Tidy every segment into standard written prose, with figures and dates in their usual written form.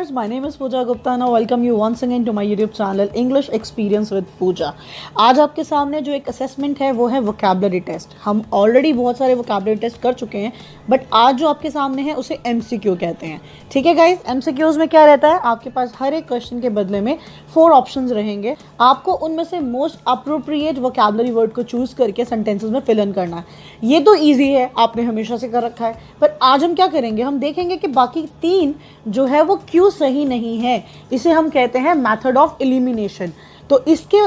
listeners, my name is Pooja Gupta and I welcome you once again to my YouTube channel English Experience with Pooja. आज आपके सामने जो एक assessment है वो है वोकैबुलरी टेस्ट. हम ऑलरेडी बहुत सारे वोकैबुलरी टेस्ट कर चुके हैं, बट आज जो आपके सामने है उसे MCQ कहते हैं. ठीक है गाइज, MCQs में क्या रहता है, आपके पास हर एक क्वेश्चन के बदले में 4 ऑप्शंस रहेंगे. आपको उनमें से मोस्ट अप्रोप्रिएट वोकैबुलरी वर्ड को चूज करके सेंटेंसेस में फिल इन करना है. ये तो ईजी है, आपने हमेशा से कर रखा है, पर आज हम क्या करेंगे, हम देखेंगे कि बाकी 3 जो है वो क्यों सही नहीं है. इसे हम कहते हैं मेथड ऑफ एलिमिनेशन. तो इसकी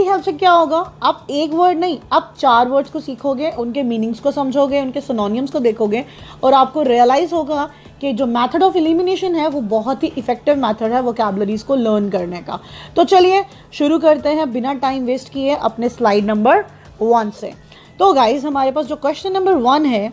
हेल्प से क्या होगा, आप एक वर्ड नहीं, आप 4 वर्ड्स को सीखोगे, उनके मीनिंग्स को समझोगे, उनके सिनोनिम्स को देखोगे और आपको रियलाइज होगा कि जो मेथड ऑफ एलिमिनेशन है वो बहुत ही इफेक्टिव मेथड है वोकैबुलरीज को लर्न करने का. तो चलिए शुरू करते हैं बिना टाइम वेस्ट किए अपने स्लाइड नंबर 1 से. तो गाइज, हमारे पास जो क्वेश्चन नंबर 1 है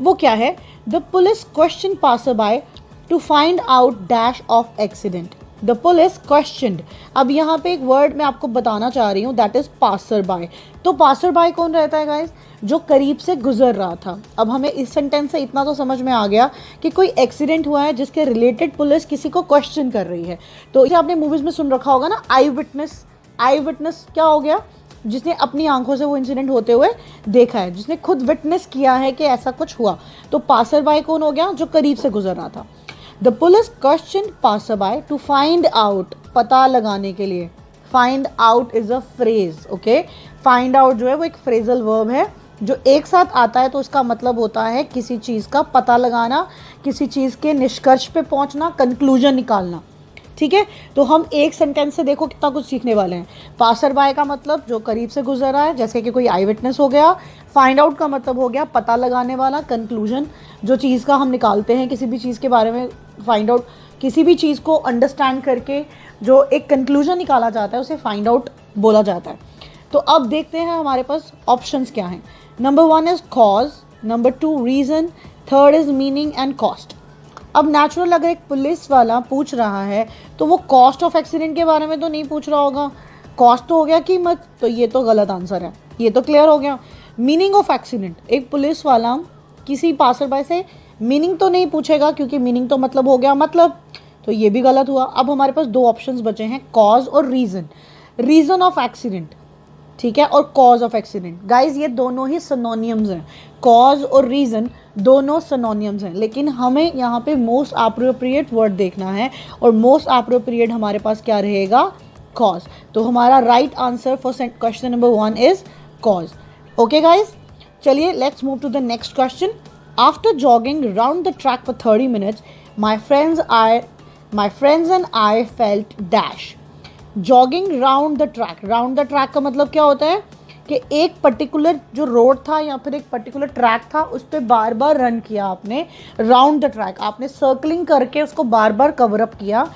वो क्या है, the police question passer by two find out dash of accident. The police questioned. अब यहाँ पे एक वर्ड मैं आपको बताना चाह रही हूँ, दैट इज पासर बाय. तो पासर बाय कौन रहता है गाइज, जो करीब से गुजर रहा था. अब हमें इस सेंटेंस से इतना तो समझ में आ गया कि कोई एक्सीडेंट हुआ है जिसके रिलेटेड पुलिस किसी को क्वेश्चन कर रही है. तो इसे आपने मूवीज में सुन रखा होगा ना, आई विटनेस क्या हो गया, जिसने अपनी आंखों से वो इंसिडेंट होते हुए देखा है, जिसने खुद विटनेस किया है कि ऐसा कुछ हुआ. तो पासर बाय कौन हो गया, जो करीब से गुजर रहा था. The police question passer by two find out, पता लगाने के लिए. Find out is a phrase. Okay, find out जो है वो एक फ्रेजल वर्ब है जो एक साथ आता है, तो इसका मतलब होता है किसी चीज़ का पता लगाना, किसी चीज़ के निष्कर्ष पे पहुंचना, कंक्लूजन निकालना. ठीक है, तो हम एक सेंटेंस से देखो कितना कुछ सीखने वाले हैं. पासर बाय का मतलब जो करीब से गुजर रहा है, जैसे कि कोई आई विटनेस हो गया. फाइंड आउट का मतलब हो गया पता लगाने वाला, कंक्लूजन जो चीज़ का हम निकालते हैं किसी भी चीज़ के बारे में. फाइंड आउट, किसी भी चीज़ को अंडरस्टैंड करके जो एक कंक्लूजन निकाला जाता है उसे फाइंड आउट बोला जाता है. तो अब देखते हैं हमारे पास ऑप्शंस क्या हैं. Number 1 is cause, number 2 reason, third is meaning and cost. अब नेचुरल अगर एक पुलिस वाला पूछ रहा है तो वो कॉस्ट ऑफ एक्सीडेंट के बारे में तो नहीं पूछ रहा होगा. कॉस्ट तो हो गया कीमत, तो ये तो गलत आंसर है, ये तो क्लियर हो गया. मीनिंग ऑफ एक्सीडेंट, एक पुलिस वाला किसी पासर बाय से मीनिंग तो नहीं पूछेगा, क्योंकि मीनिंग तो मतलब हो गया मतलब, तो ये भी गलत हुआ. अब हमारे पास 2 ऑप्शंस बचे हैं, कॉज और रीज़न. रीज़न ऑफ एक्सीडेंट, ठीक है, और कॉज ऑफ एक्सीडेंट. गाइज, ये दोनों ही सिनोनिम्स हैं. कॉज और रीज़न दोनों सिनोनिम्स हैं, लेकिन हमें यहाँ पे मोस्ट अप्रोप्रिएट वर्ड देखना है, और मोस्ट अप्रोप्रिएट हमारे पास क्या रहेगा, कॉज. तो हमारा right answer for question number 1 is cause. Okay guys, चलिए let's move to the next question. After jogging round the track for 30 minutes my friends and I felt dash. Jogging round the track. Round the track का मतलब क्या होता है कि एक particular जो road था या फिर एक पर्टिकुलर ट्रैक था, उस पर बार बार रन किया आपने. राउंड द ट्रैक, आपने सर्कलिंग करके उसको बार बार कवर अप किया.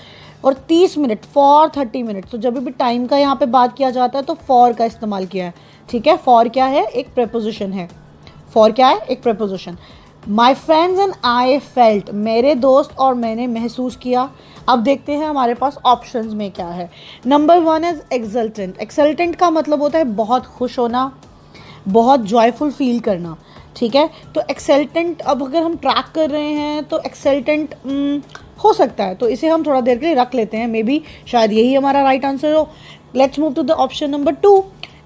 और 30 मिनट, फॉर 30 मिनट. तो जब भी टाइम का यहाँ पे बात किया जाता है तो फॉर का इस्तेमाल किया है. ठीक है, फॉर क्या है, एक प्रेपोजिशन है. फॉर क्या है, एक preposition. My friends and I felt, मेरे दोस्त और मैंने महसूस किया. अब देखते हैं हमारे पास ऑप्शंस में क्या है. Number 1 is exultant. एक्सल्टेंट का मतलब होता है बहुत खुश होना, बहुत जॉयफुल फील करना. ठीक है, तो एक्सल्टेंट, अब अगर हम ट्रैक कर रहे हैं तो एक्सल्टेंट हो सकता है, तो इसे हम थोड़ा देर के लिए रख लेते हैं. मे बी शायद यही हमारा राइट आंसर हो. Let's move to the option number 2,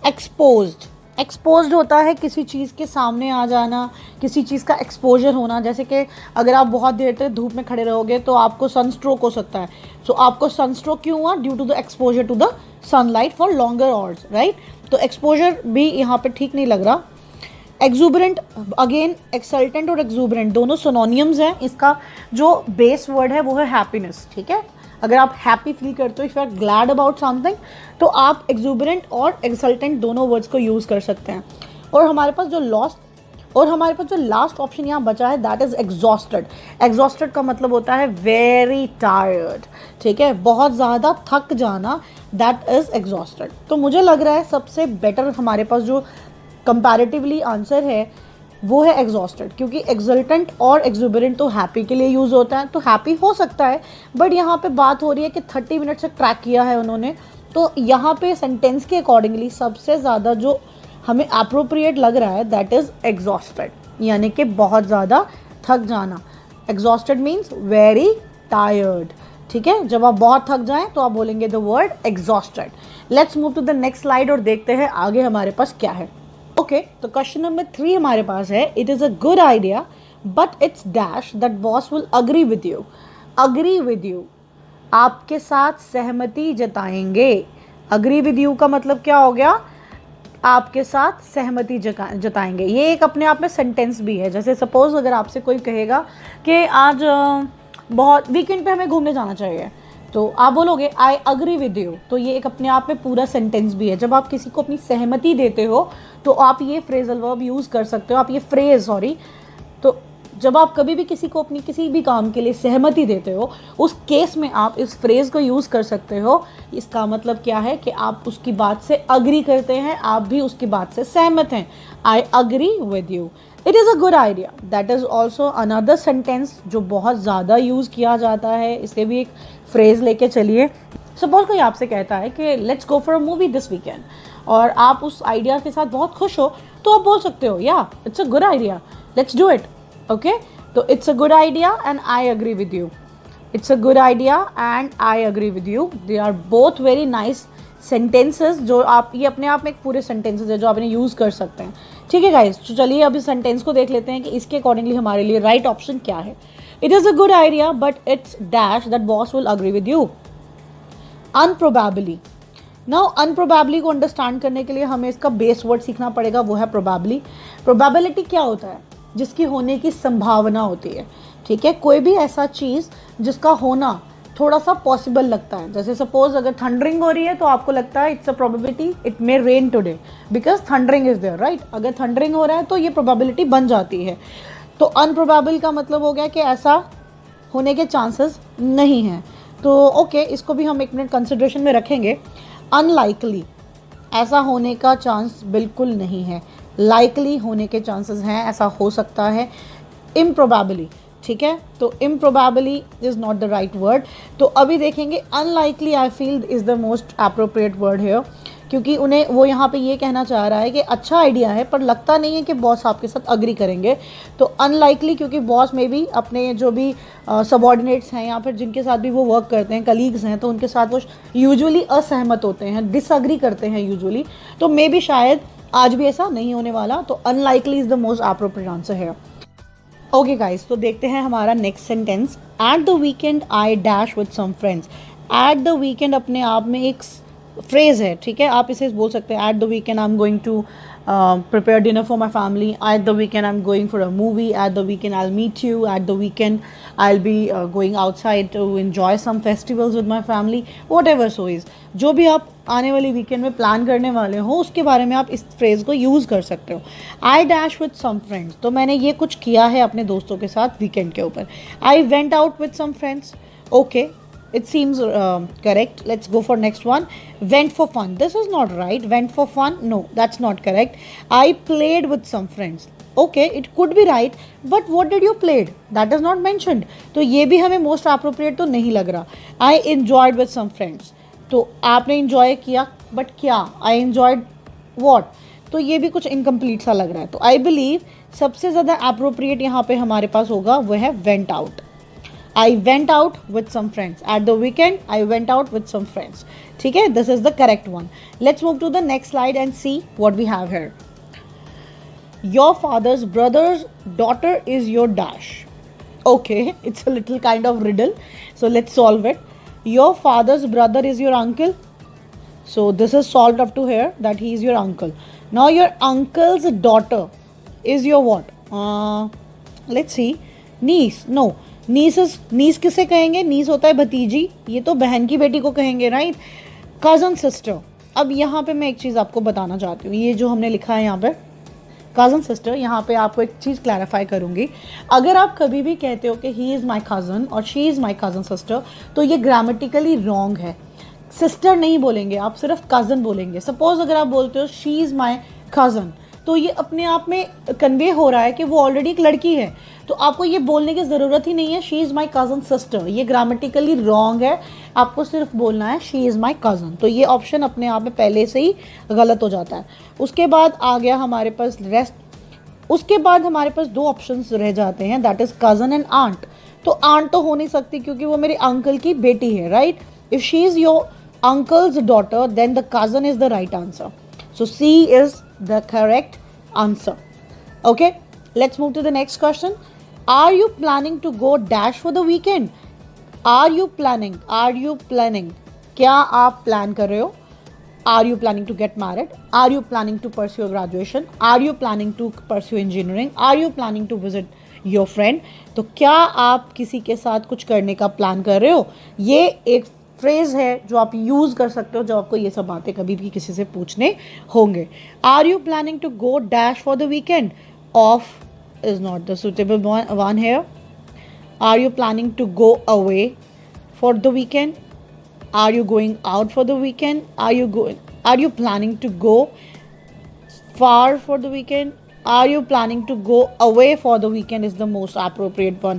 exposed. Exposed होता है किसी चीज़ के सामने आ जाना, किसी चीज़ का एक्सपोजर होना. जैसे कि अगर आप बहुत देर तक धूप में खड़े रहोगे तो आपको सनस्ट्रोक हो सकता है. सो आपको सनस्ट्रोक क्यों हुआ, due to the exposure to the sunlight for longer hours, right. तो एक्सपोजर भी यहाँ पे ठीक नहीं लग रहा. एक्सूबरेंट, अगेन एक्सल्टेंट और एक्सूबरेंट दोनों सिनोनिम्स हैं. इसका जो बेस वर्ड है वो है हैप्पीनेस. ठीक है, अगर आप हैप्पी फील करते हो, if you are glad about something, तो आप एक्सूबरेंट और एक्सल्टेंट दोनों वर्ड्स को यूज़ कर सकते हैं. और हमारे पास जो लास्ट ऑप्शन यहाँ बचा है, दैट इज एग्जॉस्टेड. एग्जॉस्टेड का मतलब होता है वेरी टायर्ड. ठीक है, बहुत ज़्यादा थक जाना, दैट इज एग्जॉस्टेड. तो मुझे लग रहा है सबसे बेटर हमारे पास जो कंपैरेटिवली आंसर है वो है एग्जॉस्टेड, क्योंकि एक्सल्टेंट और एक्सूबरेंट तो हैप्पी के लिए यूज़ होता है, तो हैप्पी हो सकता है. बट यहाँ पे बात हो रही है कि 30 मिनट से ट्रैक किया है उन्होंने, तो यहाँ पे सेंटेंस के अकॉर्डिंगली सबसे ज़्यादा जो हमें अप्रोप्रिएट लग रहा है दैट इज़ एग्जॉस्टेड, यानी कि बहुत ज़्यादा थक जाना. Exhausted means very tired. ठीक है, जब आप बहुत थक जाएं तो आप बोलेंगे the word exhausted. Let's move to the next slide और देखते हैं आगे हमारे पास क्या है। ओके, तो क्वेश्चन नंबर 3 हमारे पास है, it is a good idea but it's dash that boss will agree with you. Agree with you, आपके साथ सहमति जताएंगे। अग्री विद यू का मतलब क्या हो गया, आपके साथ सहमति जताएंगे। ये एक अपने आप में सेंटेंस भी है। जैसे सपोज अगर आपसे कोई कहेगा कि आज बहुत वीकेंड पे हमें घूमने जाना चाहिए, तो आप बोलोगे आई अग्री विद यू। तो ये एक अपने आप में पूरा सेंटेंस भी है। जब आप किसी को अपनी सहमति देते हो तो आप ये फ्रेजल वर्ब यूज़ कर सकते हो, आप ये फ्रेज तो जब आप कभी भी किसी को अपनी किसी भी काम के लिए सहमति देते हो, उस केस में आप इस फ्रेज को यूज़ कर सकते हो। इसका मतलब क्या है कि आप उसकी बात से अग्री करते हैं, आप भी उसकी बात से सहमत हैं। आई agree with you, it is a good idea. That is also another sentence जो बहुत ज़्यादा यूज़ किया जाता है। इसे भी एक फ्रेज लेके चलिए। सपोज कोई आपसे कहता है कि let's go for a movie this weekend, और आप उस आइडिया के साथ बहुत खुश हो, तो आप बोल सकते हो या it's a good idea, let's do it. Okay, तो it's a good idea and I agree with you. It's a good idea and I agree with you, they are both very nice sentences, जो आप ये अपने आप में एक पूरे sentences है जो आप इन्हें यूज़ कर सकते हैं। ठीक है गाइज, तो चलिए अब इस सेंटेंस को देख लेते हैं कि इसके अकॉर्डिंगली हमारे लिए राइट ऑप्शन क्या है। It is a good idea but it's dash that boss will agree with you. Unprobably, now unprobably को अंडरस्टैंड करने के लिए हमें इसका बेस वर्ड सीखना पड़ेगा, वो है प्रोबेबली। प्रोबेबिलिटी क्या होता है, जिसकी होने की संभावना होती है। ठीक है, कोई भी ऐसा चीज़ जिसका होना थोड़ा सा पॉसिबल लगता है। जैसे सपोज अगर थंडरिंग हो रही है तो आपको लगता है it's a probability it may rain today because thundering is there, right. अगर थंडरिंग हो रहा है तो ये प्रोबेबिलिटी बन जाती है। तो अनप्रोबेबल का मतलब हो गया कि ऐसा होने के चांसेस नहीं हैं। तो ओके, इसको भी हम एक मिनट कंसिडरेशन में रखेंगे। अनलाइकली, ऐसा होने का चांस बिल्कुल नहीं है। लाइकली होने के चांसेस हैं, ऐसा हो सकता है। इम्प्रोबेबली, ठीक है, तो improbably is not the right word. तो अभी देखेंगे unlikely I feel is the most appropriate word here, क्योंकि उन्हें वो यहाँ पे ये कहना चाह रहा है कि अच्छा आइडिया है पर लगता नहीं है कि बॉस आपके साथ अग्री करेंगे। तो अनलाइकली, क्योंकि बॉस में भी अपने जो भी सबॉर्डिनेट्स हैं या फिर जिनके साथ भी वो वर्क करते हैं, कलीग्स हैं, तो उनके साथ वो यूजुअली असहमत होते हैं, डिसअग्री करते हैं यूजुअली। तो मे बी शायद आज भी ऐसा नहीं होने वाला। तो unlikely is the most appropriate answer है। ओके गाइस, तो देखते हैं हमारा next sentence. At the weekend I dash with some friends. At the weekend अपने आप में एक फ्रेज है। ठीक है, आप इसे बोल सकते हैं at the weekend I am going to prepare dinner for my family. At the weekend I'm going for a movie. At the weekend I'll meet you. At the weekend I'll be going outside to enjoy some festivals with my family. Whatever so is, जो भी आप आने वाली weekend में plan करने वाले हो उसके बारे में आप इस फ्रेज को यूज़ कर सकते हो। I dash with some friends, तो मैंने ये कुछ किया है अपने दोस्तों के साथ वीकेंड के ऊपर। I went out with some friends, okay, it seems correct. Let's go for next one. Went for fun, this is not right. Went for fun, no, that's not correct. I played with some friends, okay, it could be right, but what did you played, that is not mentioned. तो ये भी हमें most appropriate तो नहीं लग रहा। I enjoyed with some friends, तो आपने enjoy किया but क्या, I enjoyed what, तो ये भी कुछ incomplete सा लग रहा है। तो I believe सबसे ज़्यादा appropriate यहाँ पे हमारे पास होगा वो है went out. I went out with some friends. At the weekend, I went out with some friends. ठीक है, this is the correct one. Let's move to the next slide and see what we have here. Your father's brother's daughter is your dash. Okay, it's a little kind of riddle. So let's solve it. Your father's brother is your uncle. So this is solved up to here that he is your uncle. Now your uncle's daughter is your what? Let's see. Niece. No. नीस किसे कहेंगे, नीस होता है भतीजी, ये तो बहन की बेटी को कहेंगे, राइट। Cousin sister. अब यहाँ पे मैं एक चीज़ आपको बताना चाहती हूँ, ये जो हमने लिखा है यहाँ पे कज़न सिस्टर, यहाँ पे आपको एक चीज़ क्लैरिफाई करूँगी। अगर आप कभी भी कहते हो कि ही इज़ माई कज़न और she is my cousin sister, तो ये ग्रामेटिकली रॉन्ग है। सिस्टर नहीं बोलेंगे आप, सिर्फ कज़न बोलेंगे। सपोज अगर आप बोलते हो शी इज़ माई कज़न, तो ये अपने आप में कन्वे हो रहा है कि वो ऑलरेडी एक लड़की है, तो आपको ये बोलने की ज़रूरत ही नहीं है she is my cousin sister. ये ग्रामेटिकली रॉन्ग है, आपको सिर्फ बोलना है शी इज़ माई कज़न। तो ये ऑप्शन अपने आप में पहले से ही गलत हो जाता है। उसके बाद आ गया हमारे पास रेस्ट। उसके बाद हमारे पास दो ऑप्शंस रह जाते हैं, that is cousin and aunt. तो आंट तो हो नहीं सकती क्योंकि वो मेरे अंकल की बेटी है, right? If she is your uncle's daughter, then the cousin is the right answer. So C is the correct answer. Okay, let's move to the next question. Are you planning to go dash for the weekend? Are you planning? Are you planning? क्या आप plan कर रहे हो? Are you planning to get married? Are you planning to pursue graduation? Are you planning to pursue engineering? Are you planning to visit your friend? तो क्या आप किसी के साथ कुछ करने का प्लान कर रहे हो? ये एक फ्रेज है जो आप यूज कर सकते हो जब आपको ये सब बातें कभी भी किसी से पूछने होंगे. Are you planning to go dash for the weekend? Off is not the suitable one here. Are you planning to go away for the weekend? Are you going out for the weekend? Are you planning to go far for the weekend? Are you planning to go away for the weekend is the most appropriate one.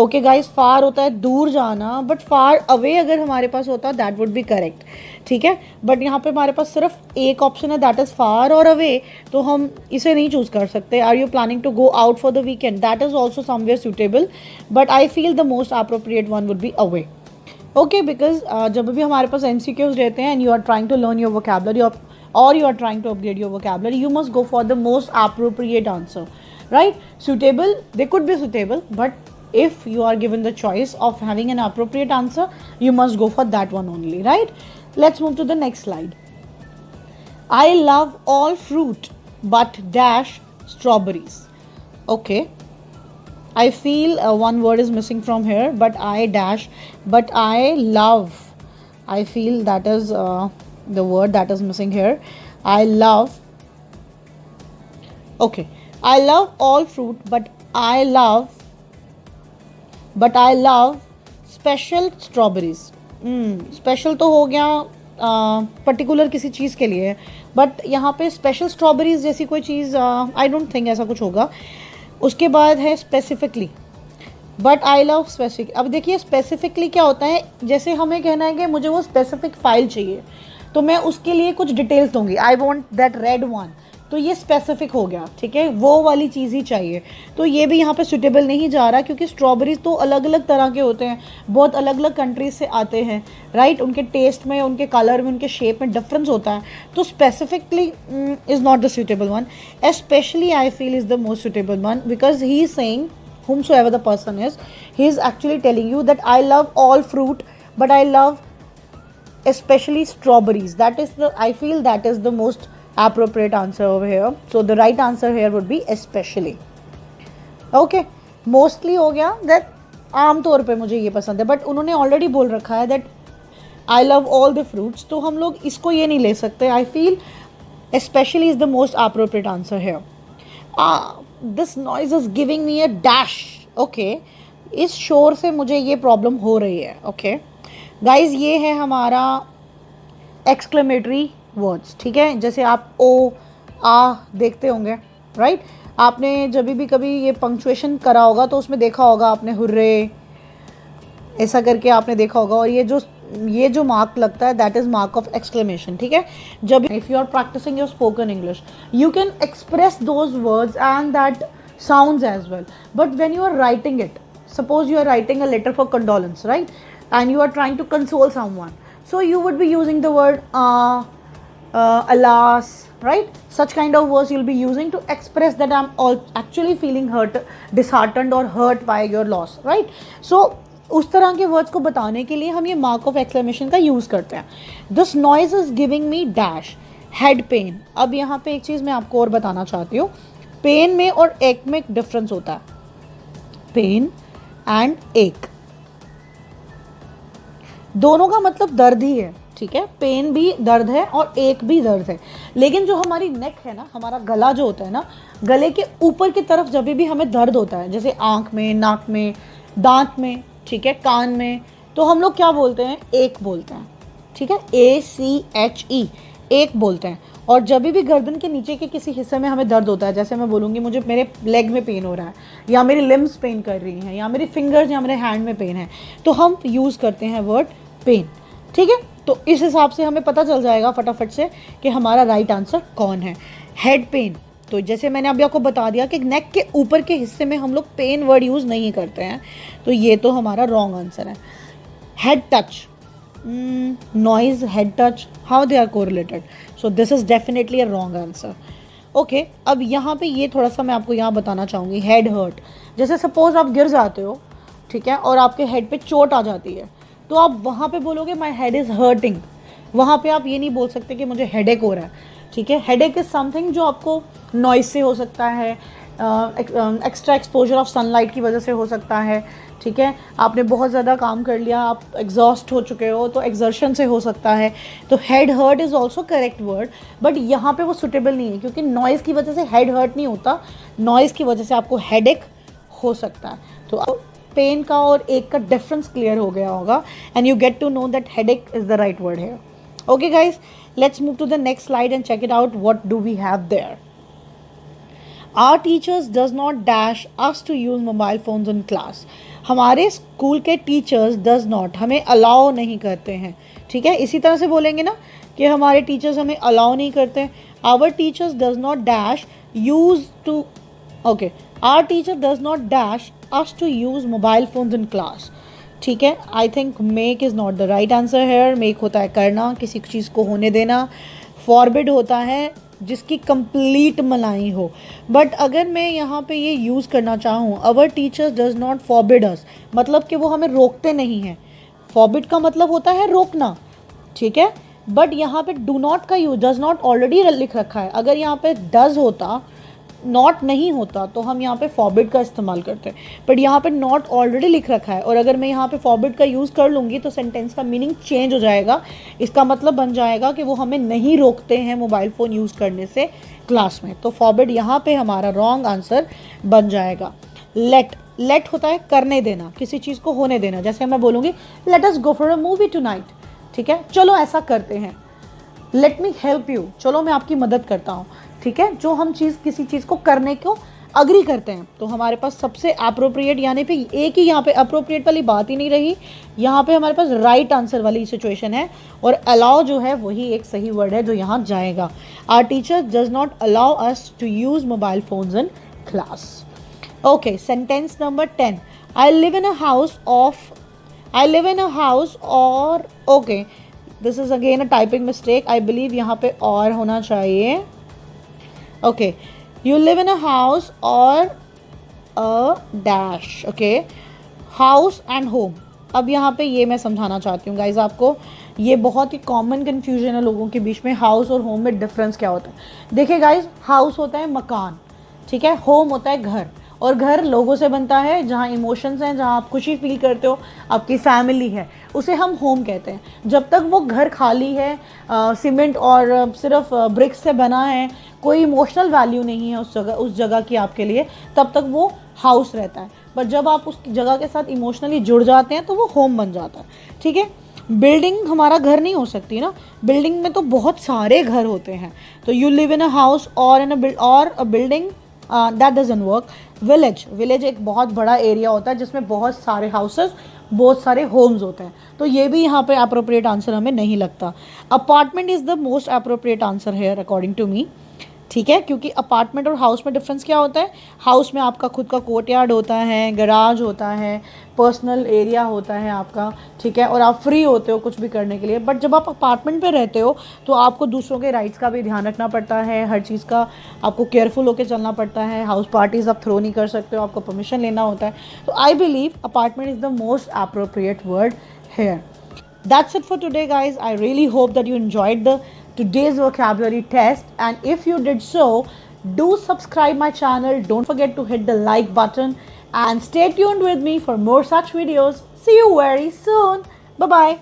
Okay guys, far होता है दूर जाना, but far away अगर हमारे पास होता that would be correct. ठीक है, but यहाँ पे हमारे पास सिर्फ एक ऑप्शन है, that is far और away, तो हम इसे नहीं चूज कर सकते. Are you planning to go out for the weekend? That is also somewhere suitable, but I feel the most appropriate one would be away. Okay, because जब भी हमारे पास MCQs रहते हैं and you are trying to learn your vocabulary or you are trying to upgrade your vocabulary, you must go for the most appropriate answer, right? Suitable, they could be suitable, but if you are given the choice of having an appropriate answer, you must go for that one only, right? Let's move to the next slide. I love all fruit but dash strawberries. Okay, I feel one word is missing from here, but I dash, but I love, I feel that is the word that is missing here. I love, okay, I love all fruit but I love special strawberries. Special तो हो गया particular किसी चीज़ के लिए, but यहाँ पे special strawberries जैसी कोई चीज़ आई डोंट थिंक ऐसा कुछ होगा. उसके बाद है specifically, but I love specific. अब देखिए स्पेसिफिकली क्या होता है, जैसे हमें कहना है कि मुझे वो स्पेसिफिक फाइल चाहिए, तो मैं उसके लिए कुछ डिटेल्स दूंगी. I want that red one, तो ये स्पेसिफिक हो गया, ठीक है, वो वाली चीज़ ही चाहिए. तो ये भी यहाँ पे सुटेबल नहीं जा रहा, क्योंकि स्ट्रॉबेरीज तो अलग अलग तरह के होते हैं, बहुत अलग अलग कंट्रीज से आते हैं, राइट? उनके टेस्ट में, उनके कलर में, उनके शेप में डिफरेंस होता है. तो specifically is not the suitable one. Especially I feel is the most suitable one, because he is saying, whomsoever the person is, he is actually telling you that I love all fruit but I love especially strawberries. That is the, I feel that is the most appropriate answer over here. So the right answer here would be especially. Okay, mostly हो गया that आम तौर पे मुझे ये पसंद है, but उन्होंने ऑलरेडी बोल रखा है that I love all the fruits, तो हम लोग इसको ये नहीं ले सकते. I feel especially is the most appropriate answer here. This noise is giving me a dash. Okay, इस शोर से मुझे ये प्रॉब्लम हो रही है. ओके गाइज, ये है हमारा एक्सक्लेमेटरी वर्ड्स, ठीक है, जैसे आप ओ आ देखते होंगे, राइट? आपने जब भी कभी ये पंक्चुएशन करा होगा तो उसमें देखा होगा आपने, हुर्रे ऐसा करके आपने देखा होगा. और ये जो मार्क लगता है that is mark of exclamation, ठीक है. जब if you are practising your spoken English, you can express those words and that sounds as well, but when you are writing it, suppose you are writing a letter for condolence, right, and you are trying to console someone, so you would be using the word alas, right? Such kind of words you'll be using to express that I'm actually feeling hurt, disheartened or hurt by your loss, right? So उस तरह के words को बताने के लिए हम ये mark of exclamation का यूज़ करते हैं. This noise is giving me dash head pen. अब यहाँ पे एक चीज़ मैं आपको और बताना चाहती हूँ, पेन में और एक में एक डिफरेंस होता है. पेन एंड एक, दोनों का मतलब दर्द ही है, ठीक है. पेन भी दर्द है और एक भी दर्द है, लेकिन जो हमारी नेक है ना, हमारा गला जो होता है ना, गले के ऊपर की तरफ जब भी हमें दर्द होता है, जैसे आँख में, नाक में, दांत में, ठीक है, कान में, तो हम लोग क्या बोलते हैं, एक बोलते हैं, ठीक है, ACHE, एक बोलते हैं. और जब भी गर्दन के नीचे के किसी हिस्से में हमें दर्द होता है, जैसे मैं बोलूँगी मुझे मेरे लेग में पेन हो रहा है, या मेरी लिम्स पेन कर रही हैं, या मेरी फिंगर्स या मेरे हैंड में पेन है, तो हम यूज़ करते हैं वर्ड पेन, ठीक है. तो इस हिसाब से हमें पता चल जाएगा फटाफट से कि हमारा राइट आंसर कौन है. हेड पेन, तो जैसे मैंने अभी आपको बता दिया कि नेक के ऊपर के हिस्से में हम लोग पेन वर्ड यूज़ नहीं करते हैं, तो ये तो हमारा रॉन्ग आंसर है। Head touch, noise, head touch, how they are correlated, so this is definitely a wrong answer. Okay, अब यहाँ पे ये थोड़ा सा मैं आपको यहाँ बताना चाहूँगी, हेड हर्ट। जैसे सपोज आप गिर जाते हो, ठीक है, और आपके हेड पे चोट आ जाती है, तो आप वहाँ पे बोलोगे माई हेड इज़ हर्टिंग। वहाँ पे आप ये नहीं बोल सकते कि मुझे हेडेक हो रहा है, ठीक है। हेडेक इज़ समथिंग जो आपको नॉइस से हो सकता है, एक्स्ट्रा एक्सपोजर ऑफ सनलाइट की वजह से हो सकता है, ठीक है। आपने बहुत ज़्यादा काम कर लिया, आप एग्जॉस्ट हो चुके हो, तो एक्सर्शन से हो सकता है। तो head hurt is also correct word, but यहाँ पे वो सुटेबल नहीं है, क्योंकि नॉइज़ की वजह से हेड हर्ट नहीं होता, नॉइज़ की वजह से आपको हेडेक हो सकता है। तो पेन का और एक का डिफरेंस क्लियर हो गया होगा, and you get to know that headache is the right word है। Okay guys, let's move to the next slide and check it out. What do we have there? Our teachers does not dash us to use mobile phones in class. हमारे school के teachers does not, हमें allow नहीं करते हैं, ठीक है। इसी तरह से बोलेंगे ना कि हमारे टीचर्स हमें अलाउ नहीं करते। Our teachers does not dash use to, okay, our teacher does not dash us to use mobile phones in class. ठीक है, I think make is not the right answer here. Make होता है करना, किसी चीज़ को होने देना। फॉरबिड होता है जिसकी कंप्लीट मनाही हो। बट अगर मैं यहाँ पे ये यूज़ करना चाहूँ, अवर टीचर्स डज नॉट फॉरबिड अस, मतलब कि वो हमें रोकते नहीं हैं। फॉरबिड का मतलब होता है रोकना, ठीक है। बट यहाँ पे डू नॉट का यूज, डज नॉट ऑलरेडी लिख रखा है। अगर यहाँ पे डज होता, नॉट नहीं होता, तो हम यहाँ पे फॉरबिड का इस्तेमाल करते हैं। बट यहाँ पे नॉट ऑलरेडी लिख रखा है, और अगर मैं यहाँ पे फॉरबिड का यूज़ कर लूँगी तो सेंटेंस का मीनिंग चेंज हो जाएगा। इसका मतलब बन जाएगा कि वो हमें नहीं रोकते हैं मोबाइल फ़ोन यूज़ करने से क्लास में। तो फॉरबिड यहाँ पे हमारा रॉन्ग आंसर बन जाएगा। लेट, लेट होता है करने देना, किसी चीज़ को होने देना। जैसे मैं बोलूँगी let us go for a movie tonight, ठीक है, चलो ऐसा करते हैं। लेट मी हेल्प यू, चलो मैं आपकी मदद करता हूँ, ठीक है। जो हम किसी चीज़ को करने को अग्री करते हैं, तो हमारे पास सबसे अप्रोप्रिएट, यानी पे एक ही यहाँ पे अप्रोप्रिएट वाली बात ही नहीं रही, यहाँ पे हमारे पास राइट आंसर वाली सिचुएशन है, और अलाउ जो है वही एक सही वर्ड है जो यहाँ जाएगा। Our teacher does not allow us to use mobile phones in class. Okay, sentence number 10, I live in a house or, okay, this is again a typing mistake, I believe यहाँ पे or होना चाहिए। Okay, you live in a house or a dash, okay, house and home. अब यहाँ पे ये मैं समझाना चाहती हूँ गाइज आपको, ये बहुत ही कॉमन कन्फ्यूजन है लोगों के बीच में, हाउस और होम में डिफरेंस क्या होता है। देखिए गाइज, हाउस होता है मकान, ठीक है, होम होता है घर, और घर लोगों से बनता है, जहाँ इमोशंस हैं, जहाँ आप खुशी फील करते हो, आपकी फैमिली है, उसे हम होम कहते हैं। जब तक वो घर खाली है, सीमेंट और सिर्फ ब्रिक्स से बना है, कोई इमोशनल वैल्यू नहीं है उस जगह की आपके लिए, तब तक वो हाउस रहता है। पर जब आप उस जगह के साथ इमोशनली जुड़ जाते हैं तो वो होम बन जाता है, ठीक है। बिल्डिंग हमारा घर नहीं हो सकती ना, बिल्डिंग में तो बहुत सारे घर होते हैं। तो you live in a house or a building, that doesn't work. Village एक बहुत बड़ा एरिया होता है जिसमें बहुत सारे हाउसेस, बहुत सारे होम्स होते हैं, तो ये भी यहाँ पे अप्रोप्रिएट आंसर हमें नहीं लगता। Apartment is the most appropriate answer है अकॉर्डिंग टू मी, ठीक है, क्योंकि अपार्टमेंट और हाउस में डिफरेंस क्या होता है। हाउस में आपका खुद का कोर्टयार्ड होता है, गराज होता है, पर्सनल एरिया होता है आपका, ठीक है, और आप फ्री होते हो कुछ भी करने के लिए। बट जब आप अपार्टमेंट पे रहते हो तो आपको दूसरों के राइट्स का भी ध्यान रखना पड़ता है, हर चीज़ का आपको केयरफुल होकर चलना पड़ता है। हाउस पार्टीज़ आप थ्रो नहीं कर सकते हो, आपको परमिशन लेना होता है। तो I believe apartment is the most appropriate word hair. That's it for today guys. I really hope that you enjoyed today's vocabulary test, and if you did so, do subscribe my channel. Don't forget to hit the like button and stay tuned with me for more such videos. See you very soon. Bye bye.